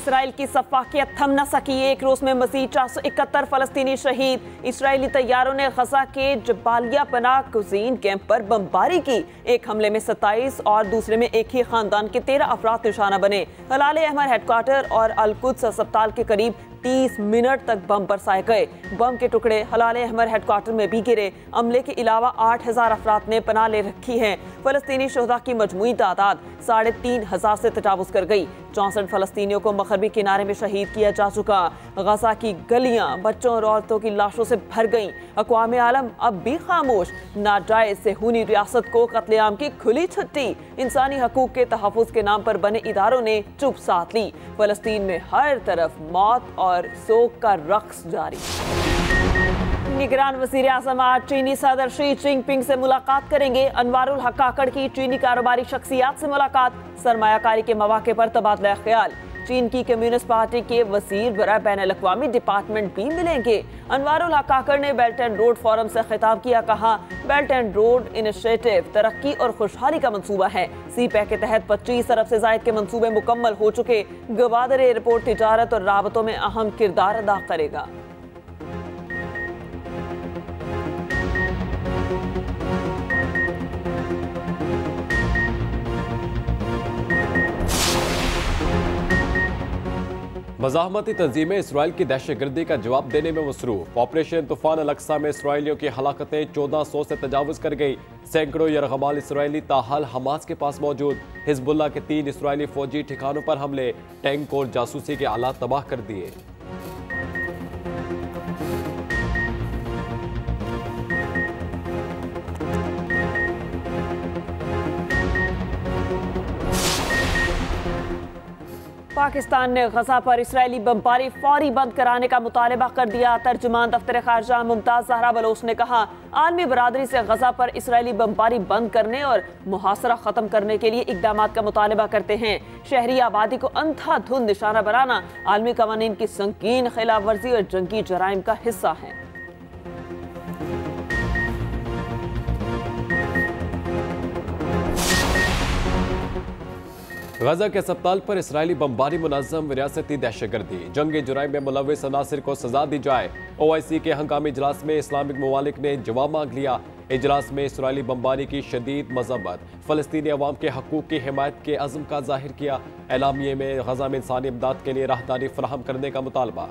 Israel की सफाकियत थम न सकी। एक रोज में मजीद 471 फलस्तीनी शहीद। इसराइली तैयारों ने गजा के जबालिया पनाह कुजीन कैंप पर बमबारी की। एक हमले में 27 और दूसरे में एक ही खानदान के 13 अफराद निशाना बने। हलाल अहमर हेडक्वार्टर और अल-कुद्स अस्पताल के करीब 30 मिनट तक बम बरसाए गए। बम के टुकड़े हलाल अहमर हेडक्वार्टर में भी गिरे। अमले के अलावा 8000 अफराद ने पनाह ले रखी है। फलस्तीनी शोहदा की मजमूई तादाद 3500 से तजावुज कर गई। 64 फलस्तीनियों को मगरबी किनारे में शहीद किया जा चुका। गजा की गलियां बच्चों और औरतों की लाशों से भर गईं। अक़वाम आलम अब भी खामोश। नाजायज सेहूनी रियासत को कत्लेआम की खुली छुट्टी। इंसानी हकूक के तहफ़्फ़ुज़ के नाम पर बने इदारों ने चुप साध ली। फलस्तीन में हर तरफ मौत और सोग का रक्स जारी। निगरान वज़ीर आज़म आज चीनी सदर शी जिनपिंग से मुलाकात करेंगे। अनवारुल हक काकड़ की चीनी कारोबारी शख्सियात से मुलाकात। सरमायाकारी के मौके पर तबादला ख्याल। चीन की कम्युनिस्ट पार्टी के वज़ीर बराए बैनुल-अक़वामी डिपार्टमेंट भी मिलेंगे। अनवारुल हक काकड़ ने बेल्ट एंड रोड फोरम से खिताब किया। कहा, बेल्ट एंड रोड इनिशिएटिव तरक्की और खुशहाली का मंसूबा है। CPEC के तहत 25 अरब से ज़ायद के मंसूबे मुकम्मल हो चुके। गवादर एयरपोर्ट तिजारत और राबतों में अहम किरदार अदा करेगा। मज़ाहमती तंजीमें इसराइल की दहशतगर्दी का जवाब देने में मसरूफ। ऑपरेशन तूफान अल-अक्सा में इसराइलियों की हलाकतें 1400 से तजावुज़ कर गई। सैकड़ों यरगमाल इसराइली ताहाल हमास के पास मौजूद। हिजबुल्लाह के 3 इसराइली फौजी ठिकानों पर हमले, टैंक और जासूसी के आलात तबाह कर दिए। पाकिस्तान ने गजा पर इसराइली बमबारी फौरी बंद कराने का मुतालबा कर दिया। तर्जुमान दफ्तर खारजा मुमताज ज़हरा बलोच ने कहा, आलमी बरादरी से गजा पर इसराइली बमबारी बंद करने और मुहासरा खत्म करने के लिए इकदाम का मुतालबा करते हैं। शहरी आबादी को अंधाधुंध निशाना बनाना आलमी कवानीन की संगीन खिलाफ वर्जी और जंगी जराइम का हिस्सा है। गजा के अस्पताल पर इसराइली बमबारी मुनज़्ज़म रियासती दहशतगर्दी। जंगी जुराइम में मुलव्विस अनासिर को सजा दी जाए। OIC के हंगामी इजलास में इस्लामिक ममालिक ने जवाब मांग लिया। इजलास में इसराइली बमबारी की शदीद मज़म्मत, फ़लस्तीनी अवाम के हकूक़ की हिमायत के अज़्म का जाहिर किया। एलामिये में गजा में इंसानी इमदाद के लिए राहदारी फराहम करने का मुतालबा।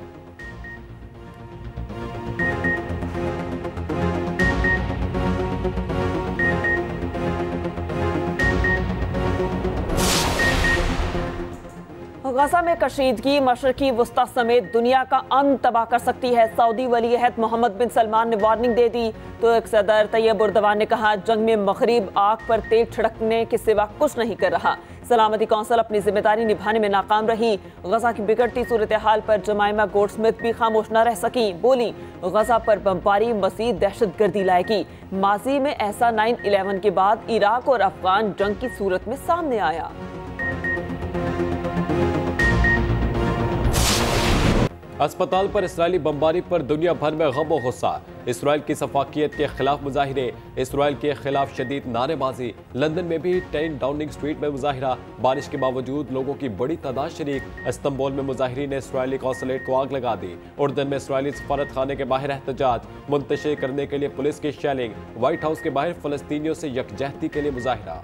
गजा में कशीदगी मशरकी वस्ता समेत दुनिया का अमन तबाह कर सकती है। सऊदी वली अहद मोहम्मद बिन सलमान ने वार्निंग दे दी। तो एक सदर तैयब उर्दवान ने कहा, जंग में मगरिब आग पर तेल छिड़कने के सिवा कुछ नहीं कर रहा। सलामती कौंसिल अपनी जिम्मेदारी निभाने में नाकाम रही। गजा की बिगड़ती सूरत हाल पर जमाइमा गोल्डस्मिथ भी खामोश न रह सकी। बोली, गजा पर बमबारी मज़ीद दहशतगर्दी लाएगी। माजी में ऐसा 9/11 के बाद इराक और अफगान जंग की सूरत में सामने आया। अस्पताल पर इसराइली बमबारी पर दुनिया भर में गम और गुस्सा। इसराइल की सफाकियत के खिलाफ मुजाहिरे, इसराइल के खिलाफ शदीद नारेबाजी। लंदन में भी 10 डाउनिंग स्ट्रीट में मुजाहिरा। बारिश के बावजूद लोगों की बड़ी तादाद शरीक। इस्तांबुल में मुजाहिरीन ने इसराइली कौंसलेट को आग लगा दी। उर्दन में इसराइली सफारत खाने के बाहर एहतजाज, मुंतशिर करने के लिए पुलिस की शेलिंग। व्हाइट हाउस के बाहर फलस्तीनियों से यकजहती के लिए मुजाहिरा।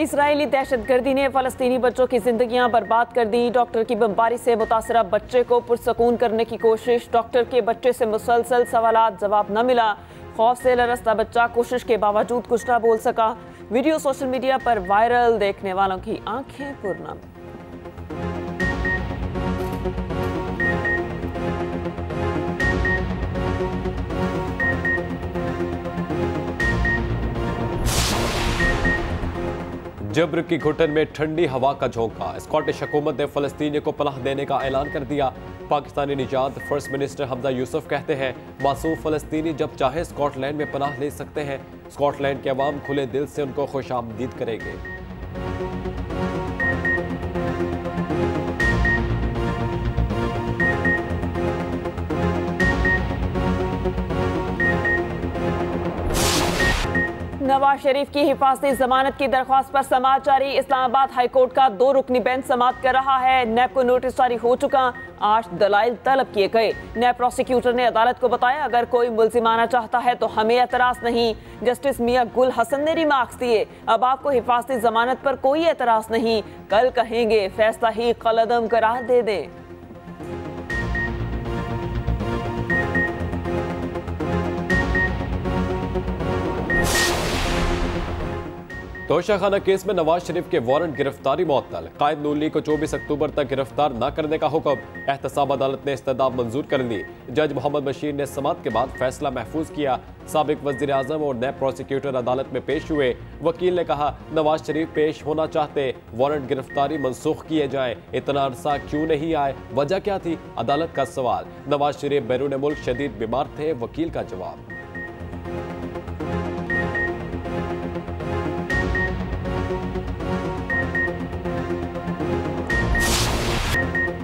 इसराइली दहशतगर्दी ने फलस्तीनी बच्चों की जिंदगियां बर्बाद कर दी। डॉक्टर की बमबारी से मुतासरा बच्चे को पुरसकून करने की कोशिश। डॉक्टर के बच्चे से मुसलसल सवालात जवाब न मिला। खौफ से लरसता बच्चा कोशिश के बावजूद कुछ न बोल सका। वीडियो सोशल मीडिया पर वायरल, देखने वालों की आंखें पुरनम। जब्र की घुटन में ठंडी हवा का झोंका। स्कॉटिश हुकूमत ने फलस्तीनियों को पनाह देने का ऐलान कर दिया। पाकिस्तानी निजात फर्स्ट मिनिस्टर हमजा यूसुफ कहते हैं, मासूम फलस्तीनी जब चाहे स्कॉटलैंड में पनाह ले सकते हैं। स्कॉटलैंड के अवाम खुले दिल से उनको खुशामदीद करेंगे। नवाज शरीफ की हिफाजती जमानत की दरख्वास्त पर समाअत जारी। इस्लामाबाद हाईकोर्ट का 2 रुकनी बेंच समाअत कर रहा है। नैब को नोटिस जारी हो चुका, 8 दलाइल तलब किए गए। नैब प्रोसिक्यूटर ने अदालत को बताया, अगर कोई मुल्जिम आना चाहता है तो हमें एतराज नहीं। जस्टिस मियां गुल हसन ने रिमार्क्स दिए, अब आपको हिफाजती जमानत पर कोई एतराज नहीं, कल कहेंगे फैसला ही कलअदम करार दे दें। तोशाखाना केस में नवाज शरीफ के वारंट गिरफ्तारी मुअत्तल। कायद नून लीग को 24 अक्टूबर तक गिरफ्तार न करने का हुक्म। एहतसाब अदालत ने इस्तदाब मंजूर कर ली। जज मोहम्मद बशीर ने समाअत के बाद फैसला महफूज किया। साबिक वजीर आजम और नैब प्रोसिक्यूटर अदालत में पेश हुए। वकील ने कहा, नवाज शरीफ पेश होना चाहते, वारंट गिरफ्तारी मनसूख किए जाए। इतना अरसा क्यों नहीं आए, वजह क्या थी? अदालत का सवाल। नवाज शरीफ बैरून मुल्क शदीद बीमार थे। वकील का जवाब।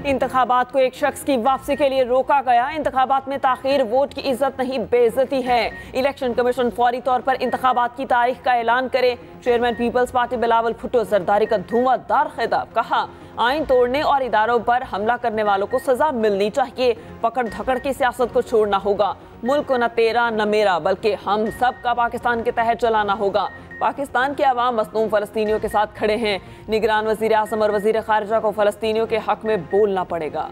इंतखाबात को एक शख्स की वापसी के लिए रोका गया। इंतखाबात में ताखीर वोट की इज्जत नहीं, बेइज्जती है। इलेक्शन कमीशन फौरी तौर पर इंतखाबात की तारीख का ऐलान करे। चेयरमैन पीपल्स पार्टी बिलावल भुट्टो जरदारी का धुआंधार खिताब। कहा, आइन तोड़ने और इदारों पर हमला करने वालों को सजा मिलनी चाहिए। पकड़ धकड़ की सियासत को छोड़ना होगा। मुल्क को न तेरा न मेरा बल्कि हम सब का पाकिस्तान के तहत चलाना होगा। पाकिस्तान के अवाम मज़लूम फ़लस्तीनियों के साथ खड़े हैं। निगरान वज़ीर आज़म और वज़ीर ख़ारिजा को फ़लस्तीनियों के हक में बोलना पड़ेगा।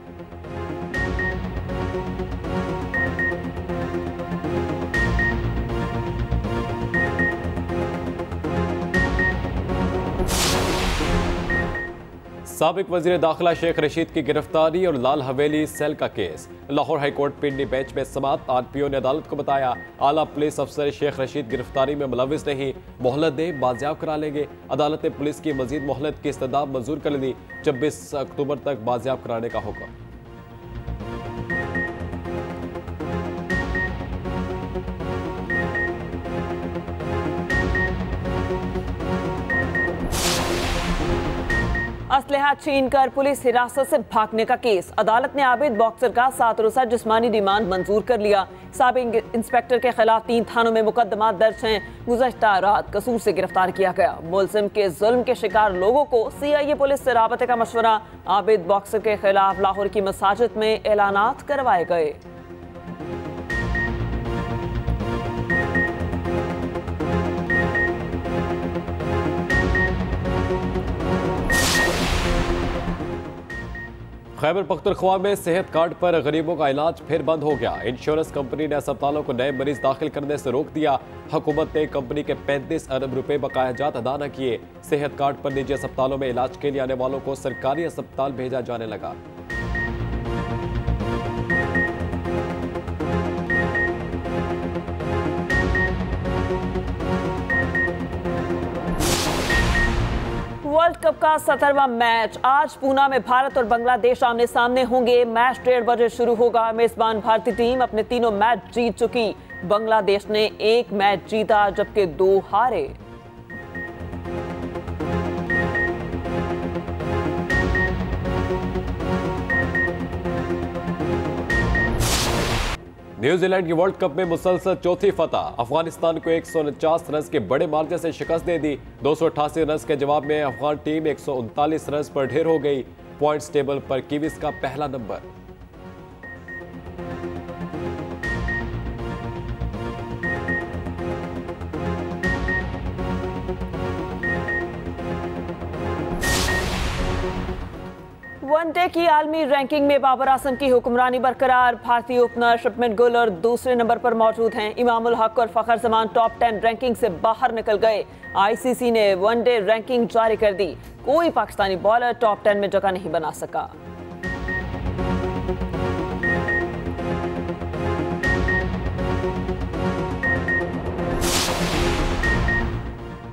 साबिक वजीर दाखिला शेख रशीद की गिरफ्तारी और लाल हवेली सेल का केस। लाहौर हाईकोर्ट पिंडी बेंच में समाअत। आरपीओ ने अदालत को बताया, आला पुलिस अफसर शेख रशीद गिरफ्तारी में मुलविस नहीं, मोहलत दे, बाजियाब करा लेंगे। अदालत ने पुलिस की मजीद मोहलत की इस्तदाब मंजूर कर ली। 26 अक्टूबर तक बाजियाब कराने का हुक्म। असलहा छीन कर पुलिस हिरासत से भागने का केस। अदालत ने आबिद बॉक्सर का 7 रोज़ा जिस्मानी रिमांड मंजूर कर लिया। साबिक इंस्पेक्टर के खिलाफ 3 थानों में मुकदमा दर्ज हैं। गुज़श्ता रात कसूर से गिरफ्तार किया गया। मुल्जिम के जुल्म के शिकार लोगों को CIA पुलिस से राबते का मशवरा। आबिद बॉक्सर के खिलाफ लाहौर की मसाजिद में ऐलानात करवाए गए। खैबर पख्तूनख्वा में सेहत कार्ड पर गरीबों का इलाज फिर बंद हो गया। इंश्योरेंस कंपनी ने अस्पतालों को नए मरीज दाखिल करने से रोक दिया। हुकूमत ने कंपनी के 35 अरब रुपए बकाया जात अदा न किए। सेहत कार्ड पर निजी अस्पतालों में इलाज के लिए आने वालों को सरकारी अस्पताल भेजा जाने लगा। वर्ल्ड कप का 17वां मैच आज पूना में भारत और बांग्लादेश आमने सामने होंगे। मैच 1:30 बजे शुरू होगा। मेजबान भारतीय टीम अपने 3 मैच जीत चुकी। बांग्लादेश ने 1 मैच जीता जबकि 2 हारे। न्यूजीलैंड की वर्ल्ड कप में मुसलसल चौथी फतह। अफगानिस्तान को 149 रन के बड़े मार्जिन से शिकस्त दे दी। 288 रन के जवाब में अफगान टीम 139 रन पर ढेर हो गई। पॉइंट्स टेबल पर कीवीज का पहला नंबर। वनडे की आलमी रैंकिंग में बाबर आजम की हुक्मरानी बरकरार। भारतीय ओपनर शुभमन गिल और दूसरे नंबर पर मौजूद हैं। इमामुल हक और फखर जमान टॉप 10 रैंकिंग से बाहर निकल गए। ICC ने वनडे रैंकिंग जारी कर दी। कोई पाकिस्तानी बॉलर टॉप 10 में जगह नहीं बना सका।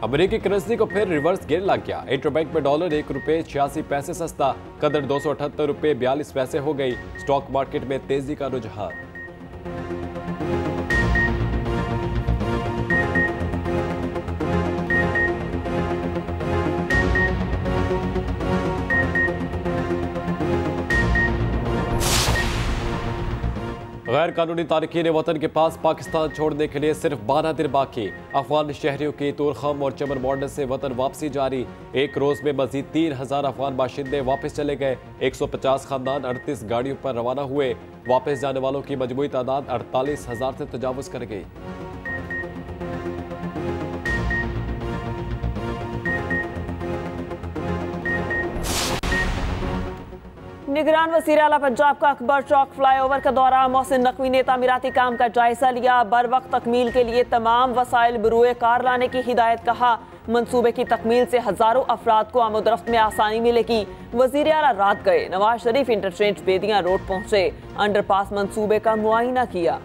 अमेरिकी करेंसी को फिर रिवर्स गियर लग गया। इंटरबैंक में डॉलर 1 रुपये 86 पैसे सस्ता, कदर 278 रुपये 42 पैसे हो गई। स्टॉक मार्केट में तेजी का रुझान। गैर कानूनी तारकीन वतन के पास पाकिस्तान छोड़ने के लिए सिर्फ 12 दिन बाकी। अफगान शहरियों की तूरखम और चमन बॉर्डर से वतन वापसी जारी। एक रोज में मजीद 3000 अफगान बाशिंदे वापस चले गए। 150 खानदान 38 गाड़ियों पर रवाना हुए। वापस जाने वालों की मजमूई तादाद 48,000 से तजावुज कर गई। निगरान वज़ीर आला पंजाब का अकबर चौक फ्लाईओवर का दौरा। मोहसिन नकवी ने तामीराती काम का जायजा लिया। बर वक्त तकमील के लिए तमाम वसाइल बरूए कार लाने की हिदायत। कहा मंसूबे की तकमील से हजारों अफराद को आमदरफ्त में आसानी मिलेगी। वज़ीर आला रात गए नवाज शरीफ इंटरचेंज बेदियां रोड पहुंचे। अंडरपास मंसूबे का मुआयना किया।